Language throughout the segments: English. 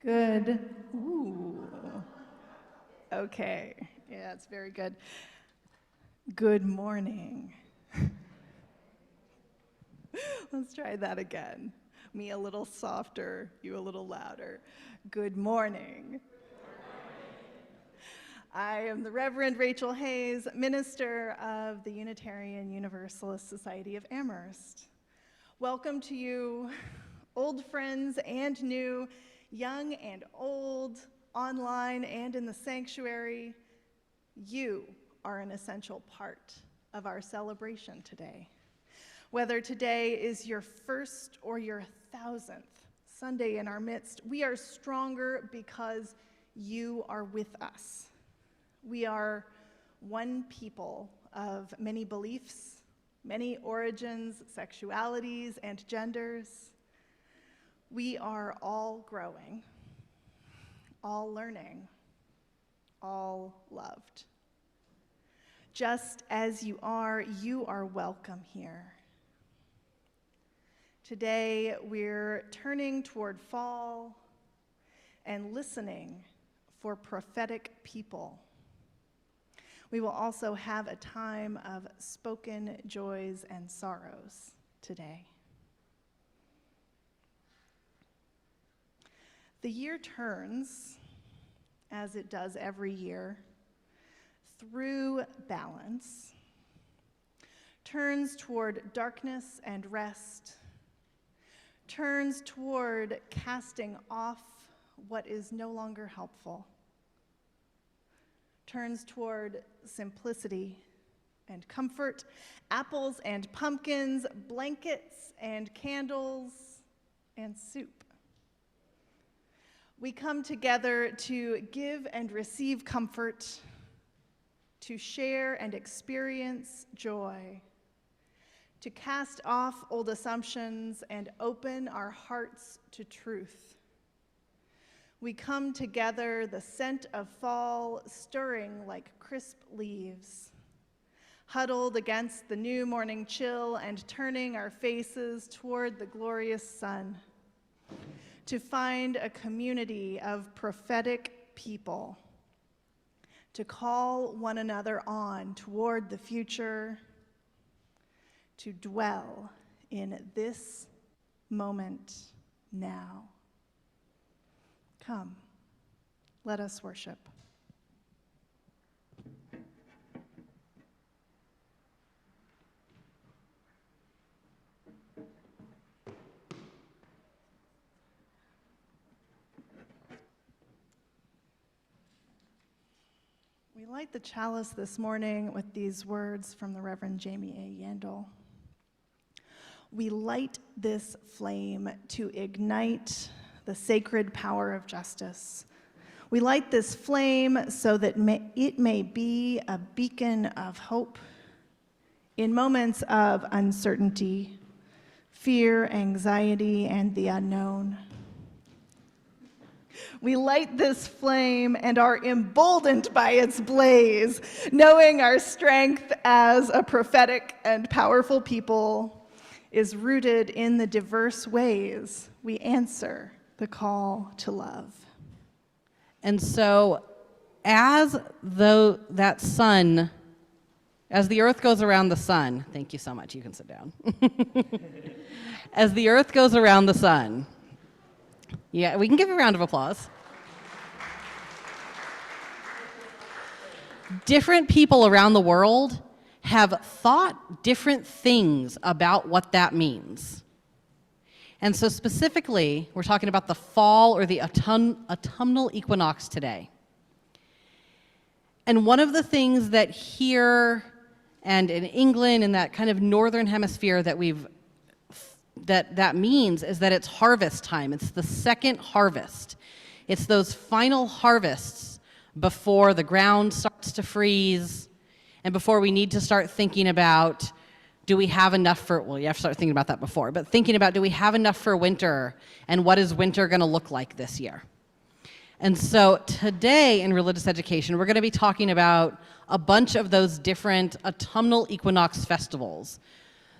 Good. Ooh. Okay. Yeah, it's very good. Good morning. Let's try that again. Me a little softer, you a little louder. Good morning. I am the Reverend Rachael Hayes, minister of the Unitarian Universalist Society of Amherst. Welcome to you, old friends and new, young and old, online and in the sanctuary. You are an essential part of our celebration today. Whether today is your first or your 1,000th Sunday in our midst, we are stronger because you are with us. We are one people of many beliefs, many origins, sexualities, and genders. We are all growing, all learning, all loved. Just as you are welcome here. Today, we're turning toward fall and listening for prophetic people. We will also have a time of spoken joys and sorrows today. The year turns, as it does every year, through balance, turns toward darkness and rest, turns toward casting off what is no longer helpful, turns toward simplicity and comfort, apples and pumpkins, blankets and candles, and soup. We come together to give and receive comfort, to share and experience joy, to cast off old assumptions and open our hearts to truth. We come together, the scent of fall stirring like crisp leaves, huddled against the new morning chill and turning our faces toward the glorious sun, to find a community of prophetic people, to call one another on toward the future, to dwell in this moment now. Come, let us worship. We light the chalice this morning with these words from the Reverend Jamie A. Yandel. We light this flame to ignite the sacred power of justice. We light this flame so that it may be a beacon of hope in moments of uncertainty, fear, anxiety, and the unknown. We light this flame and are emboldened by its blaze, knowing our strength as a prophetic and powerful people is rooted in the diverse ways we answer the call to love. And so as the earth goes around the sun, thank you so much, you can sit down. As the earth goes around the sun, yeah, we can give a round of applause. Different people around the world have thought different things about what that means. And so specifically, we're talking about the fall or the autumnal equinox today. And one of the things that here and in England, in that kind of northern hemisphere that that means is that it's harvest time. It's the second harvest. It's those final harvests before the ground starts to freeze and before we need to start thinking about, do we have enough for, well, you have to start thinking about that before, but thinking about, do we have enough for winter, and what is winter going to look like this year? And so today in religious education, we're going to be talking about a bunch of those different autumnal equinox festivals.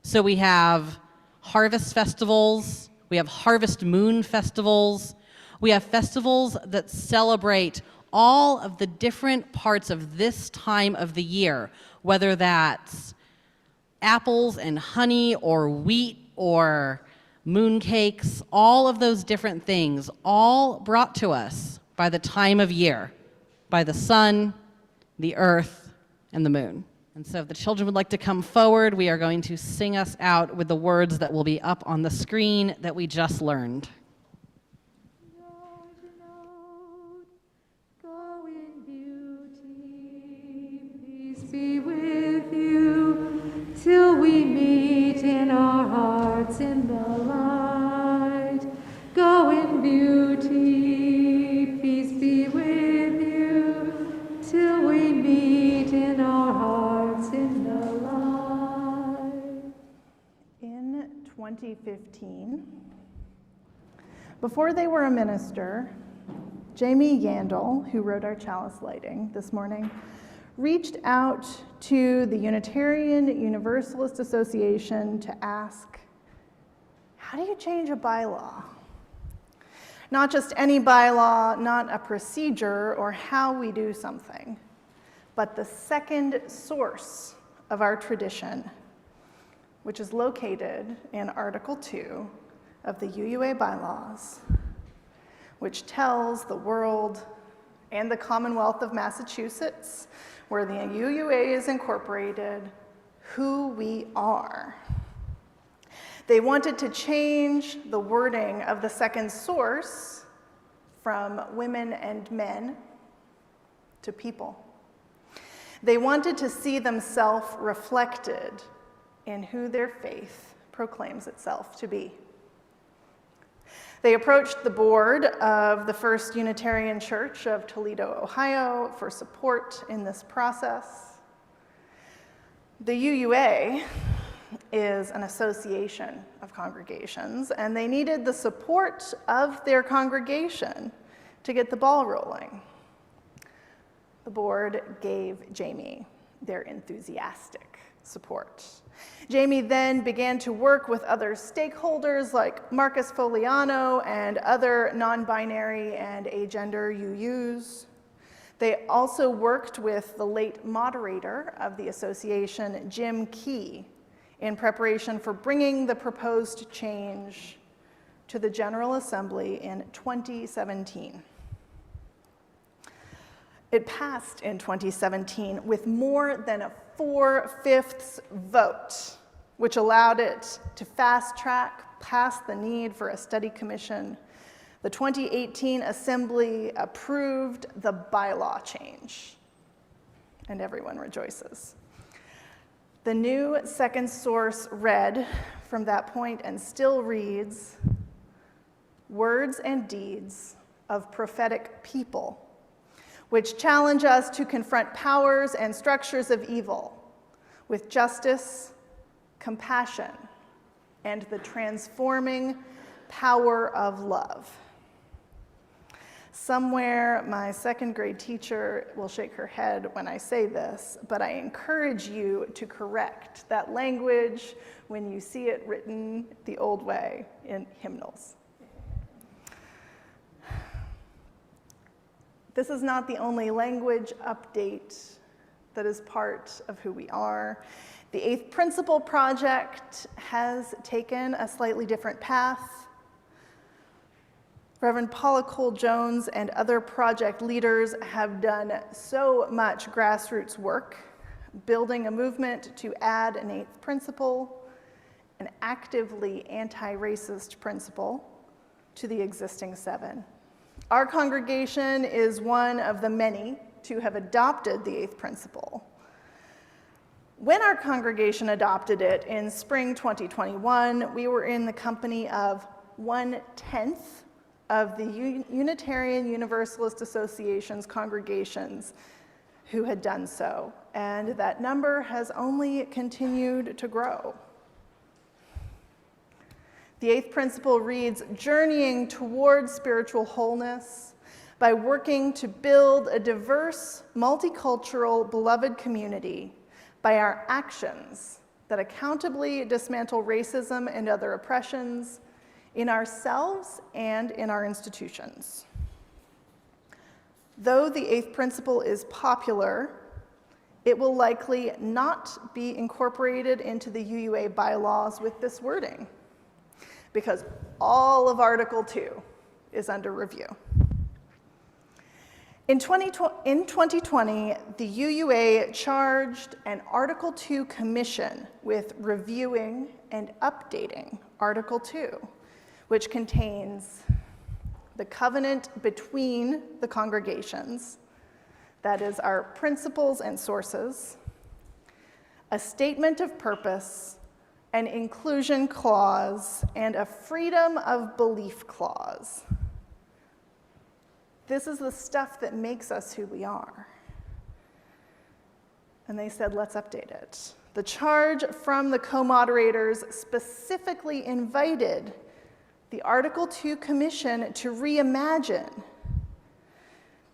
So we have harvest festivals, we have harvest moon festivals, We have festivals that celebrate all of the different parts of this time of the year, whether that's apples and honey or wheat or mooncakes, all of those different things, all brought to us by the time of year, by the sun, the earth, and the moon. And so if the children would like to come forward, we are going to sing us out with the words that will be up on the screen that we just learned. Go in beauty, peace be with you, till we meet in our hearts in the light. Go in beauty, peace be with you, till we meet in our hearts in the light. In 2015, before they were a minister, Jamie Yandel, who wrote our chalice lighting this morning, reached out to the Unitarian Universalist Association to ask, how do you change a bylaw? Not just any bylaw, not a procedure or how we do something, but the second source of our tradition, which is located in Article 2 of the UUA bylaws, which tells the world and the Commonwealth of Massachusetts, where the UUA is incorporated, who we are. They wanted to change the wording of the second source from women and men to people. They wanted to see themselves reflected in who their faith proclaims itself to be. They approached the board of the First Unitarian Church of Toledo, Ohio, for support in this process. The UUA is an association of congregations, and they needed the support of their congregation to get the ball rolling. The board gave Jamie their enthusiastic support. Jamie then began to work with other stakeholders like Marcus Foliano and other non-binary and agender UUs. They also worked with the late moderator of the association, Jim Key, in preparation for bringing the proposed change to the General Assembly in 2017. It passed in 2017 with more than a 4/5 vote, which allowed it to fast track past the need for a study commission. The 2018 Assembly approved the bylaw change, and everyone rejoices. The new second source read from that point and still reads, "Words and deeds of prophetic people, which challenge us to confront powers and structures of evil with justice, compassion, and the transforming power of love." Somewhere, my second grade teacher will shake her head when I say this, but I encourage you to correct that language when you see it written the old way in hymnals. This is not the only language update that is part of who we are. The Eighth Principle Project has taken a slightly different path. Reverend Paula Cole-Jones and other project leaders have done so much grassroots work, building a movement to add an eighth principle, an actively anti-racist principle, to the existing 7. Our congregation is one of the many to have adopted the eighth principle. When our congregation adopted it in spring 2021, we were in the company of 1/10 of the Unitarian Universalist Association's congregations who had done so, and that number has only continued to grow. The eighth principle reads, "Journeying towards spiritual wholeness by working to build a diverse, multicultural, beloved community by our actions that accountably dismantle racism and other oppressions in ourselves and in our institutions. Though the eighth principle is popular, it will likely not be incorporated into the UUA bylaws with this wording, because all of Article 2 is under review. In 2020, the UUA charged an Article 2 commission with reviewing and updating Article 2, which contains the covenant between the congregations, that is our principles and sources, a statement of purpose, an inclusion clause, and a freedom of belief clause. This is the stuff that makes us who we are. And they said, let's update it. The charge from the co-moderators specifically invited the Article 2 Commission to reimagine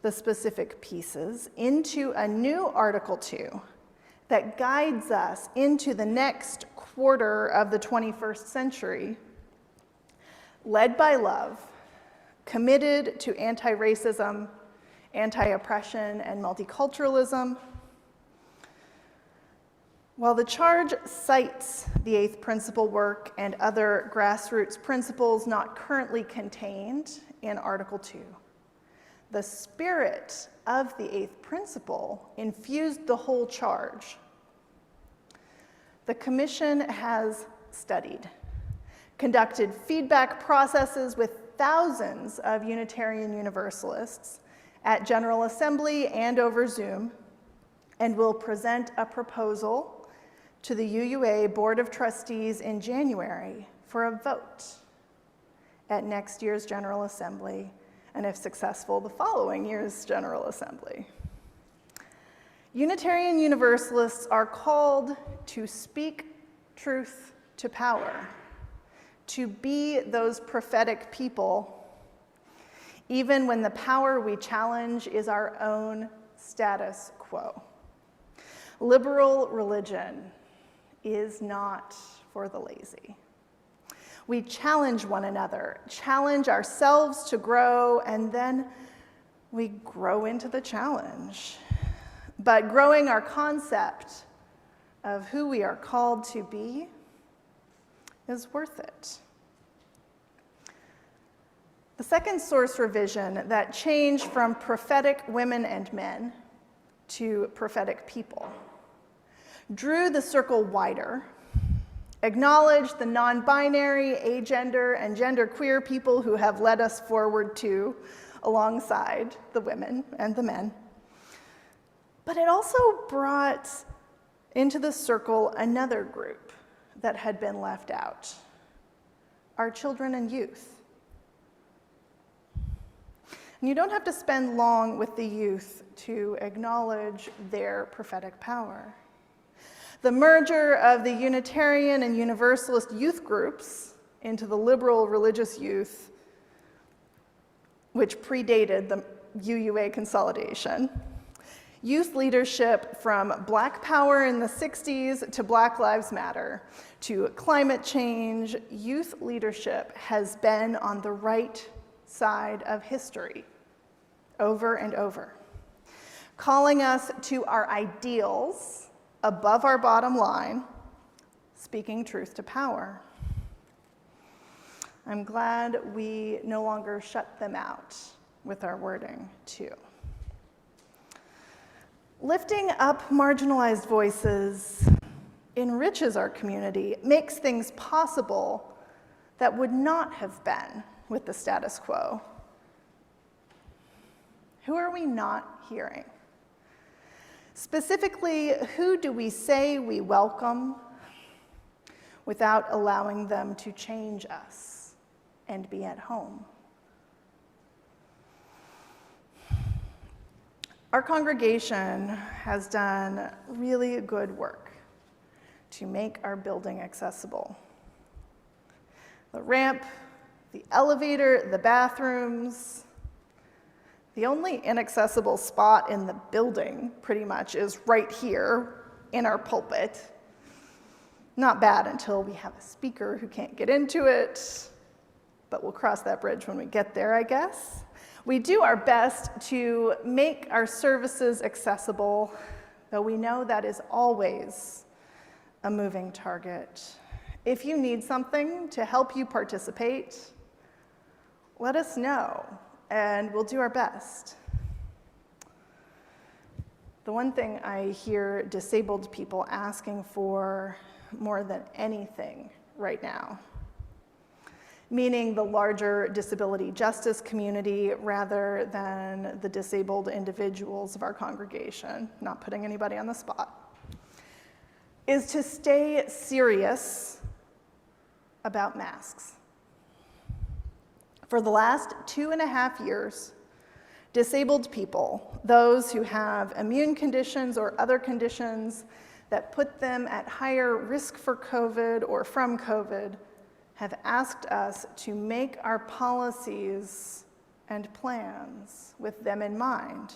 the specific pieces into a new Article 2 that guides us into the next quarter of the 21st century, led by love, committed to anti-racism, anti-oppression, and multiculturalism. While the charge cites the eighth principle work and other grassroots principles not currently contained in Article 2, the spirit of the eighth principle infused the whole charge. The Commission has studied, conducted feedback processes with thousands of Unitarian Universalists at General Assembly and over Zoom, and will present a proposal to the UUA Board of Trustees in January for a vote at next year's General Assembly, and if successful, the following year's General Assembly. Unitarian Universalists are called to speak truth to power, to be those prophetic people, even when the power we challenge is our own status quo. Liberal religion is not for the lazy. We challenge one another, challenge ourselves to grow, and then we grow into the challenge. But growing our concept of who we are called to be is worth it. The second source revision that changed from prophetic women and men to prophetic people drew the circle wider, acknowledged the non-binary, agender, and genderqueer people who have led us forward too, alongside the women and the men. But it also brought into the circle another group that had been left out, our children and youth. And you don't have to spend long with the youth to acknowledge their prophetic power. The merger of the Unitarian and Universalist youth groups into the liberal religious youth, which predated the UUA consolidation, youth leadership from Black Power in the 60s to Black Lives Matter to climate change, youth leadership has been on the right side of history over and over, calling us to our ideals above our bottom line, speaking truth to power. I'm glad we no longer shut them out with our wording, too. Lifting up marginalized voices enriches our community, makes things possible that would not have been with the status quo. Who are we not hearing? Specifically, who do we say we welcome without allowing them to change us and be at home? Our congregation has done really good work to make our building accessible. The ramp, the elevator, the bathrooms. The only inaccessible spot in the building, pretty much, is right here in our pulpit. Not bad until we have a speaker who can't get into it, but we'll cross that bridge when we get there, I guess. We do our best to make our services accessible, though we know that is always a moving target. If you need something to help you participate, let us know, and we'll do our best. The one thing I hear disabled people asking for more than anything right now, meaning the larger disability justice community rather than the disabled individuals of our congregation, not putting anybody on the spot, is to stay serious about masks. For the last 2.5 years, disabled people, those who have immune conditions or other conditions that put them at higher risk for COVID or from COVID, have asked us to make our policies and plans with them in mind.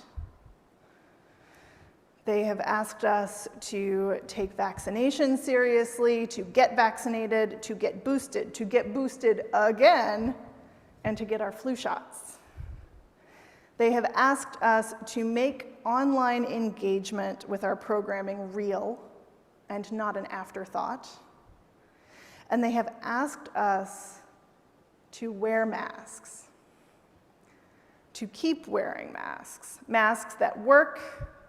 They have asked us to take vaccination seriously, to get vaccinated, to get boosted again, and to get our flu shots. They have asked us to make online engagement with our programming real and not an afterthought. And they have asked us to wear masks, to keep wearing masks, masks that work,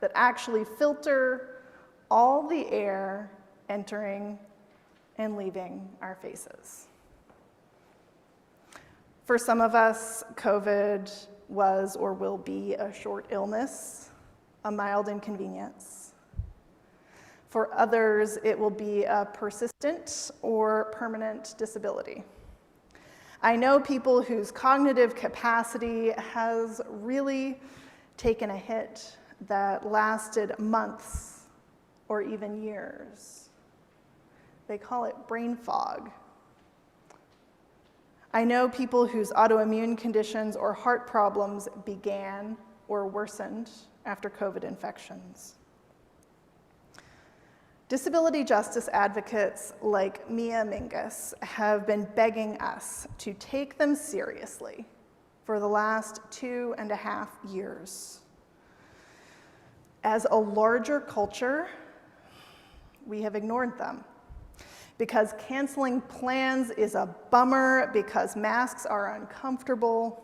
that actually filter all the air entering and leaving our faces. For some of us, COVID was or will be a short illness, a mild inconvenience. For others, it will be a persistent or permanent disability. I know people whose cognitive capacity has really taken a hit that lasted months or even years. They call it brain fog. I know people whose autoimmune conditions or heart problems began or worsened after COVID infections. Disability justice advocates like Mia Mingus have been begging us to take them seriously for the last 2.5 years. As a larger culture, we have ignored them because canceling plans is a bummer, because masks are uncomfortable.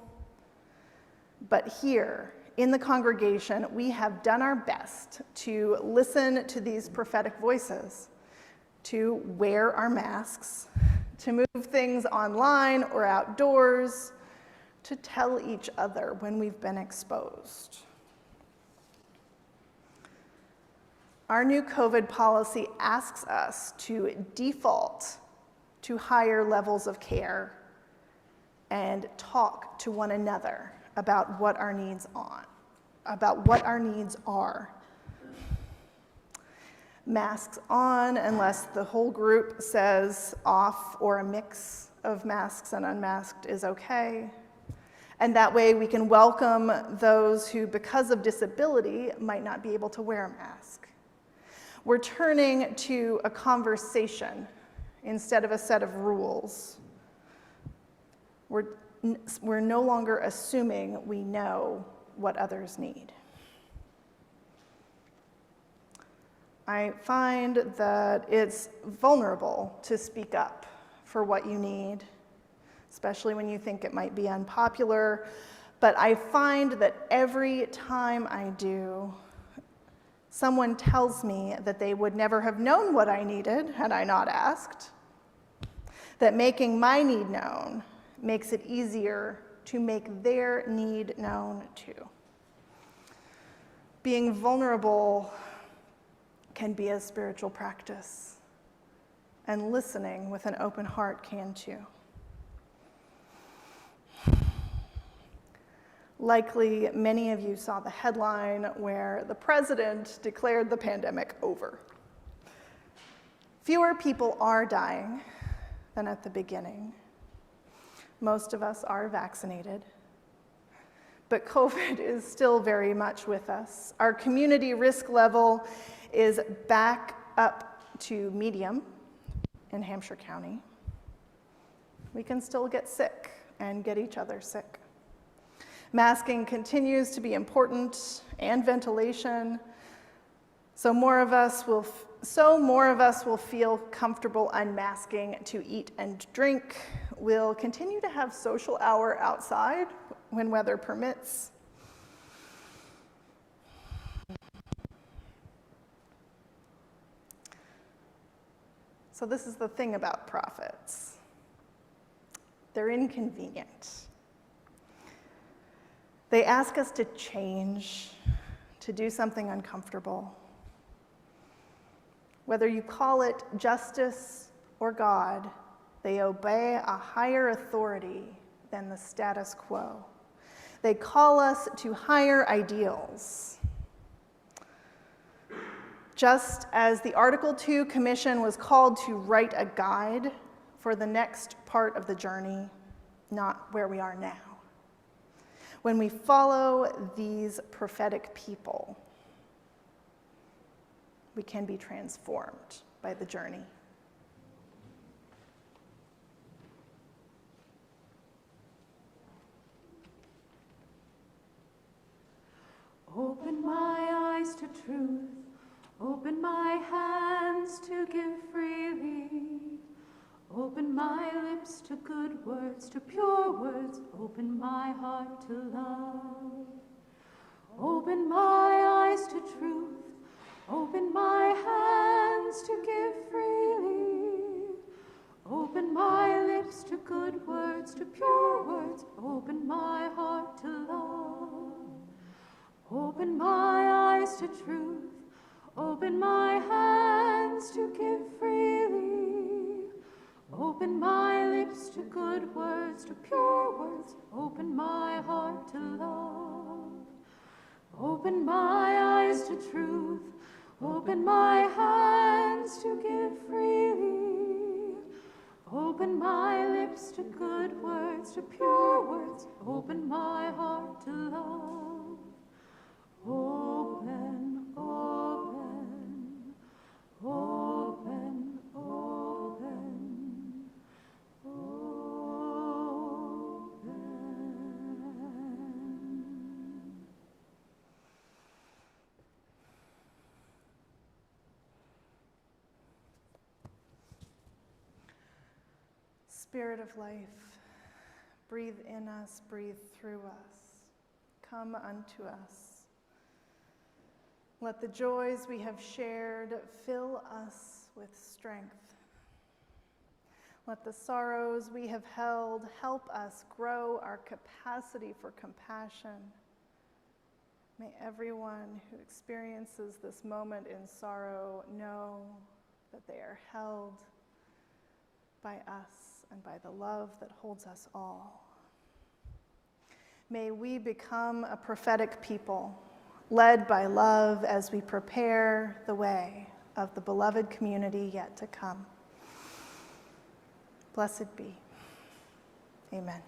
But here, in the congregation, we have done our best to listen to these prophetic voices, to wear our masks, to move things online or outdoors, to tell each other when we've been exposed. Our new COVID policy asks us to default to higher levels of care and talk to one another about what our needs are. Masks on unless the whole group says off, or a mix of masks and unmasked is okay. And that way we can welcome those who, because of disability, might not be able to wear a mask. We're turning to a conversation instead of a set of rules. We're no longer assuming we know what others need. I find that it's vulnerable to speak up for what you need, especially when you think it might be unpopular. But I find that every time I do, someone tells me that they would never have known what I needed had I not asked, that making my need known makes it easier to make their need known too. Being vulnerable can be a spiritual practice, and listening with an open heart can too. Likely, many of you saw the headline where the president declared the pandemic over. Fewer people are dying than at the beginning. Most of us are vaccinated, but COVID is still very much with us. Our community risk level is back up to medium in Hampshire County. We can still get sick and get each other sick. Masking continues to be important, and ventilation, so more of us will feel comfortable unmasking to eat and drink. We'll continue to have social hour outside when weather permits. So this is the thing about prophets. They're inconvenient. They ask us to change, to do something uncomfortable. Whether you call it justice or God, they obey a higher authority than the status quo. They call us to higher ideals. Just as the Article 2 Commission was called to write a guide for the next part of the journey, not where we are now. When we follow these prophetic people, we can be transformed by the journey. Open my eyes to truth, open my hands to give freely. Open my lips to good words, to pure words, open my heart to love. Open my eyes to truth, open my hands to give freely. Open my lips to good words, to pure words, open my heart to love. Open my eyes to truth, open my hands to give freely. Open my lips to good words, to pure words, open my heart to love. Open my eyes to truth, open my hands to give freely. Open my lips to good words, to pure words, open my heart to love. Open, open, open, open, open. Spirit of life, breathe in us, breathe through us. Come unto us. Let the joys we have shared fill us with strength. Let the sorrows we have held help us grow our capacity for compassion. May everyone who experiences this moment in sorrow know that they are held by us and by the love that holds us all. May we become a prophetic people, led by love as we prepare the way of the beloved community yet to come. Blessed be. Amen.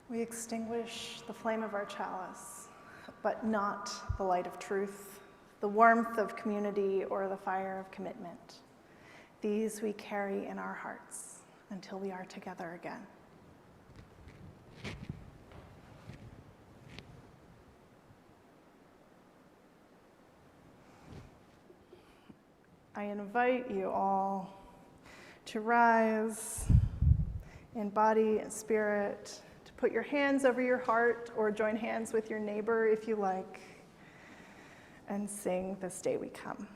We extinguish the flame of our chalice, but not the light of truth, the warmth of community, or the fire of commitment. These we carry in our hearts until we are together again. I invite you all to rise in body and spirit, to put your hands over your heart or join hands with your neighbor if you like, and sing This Day We Come.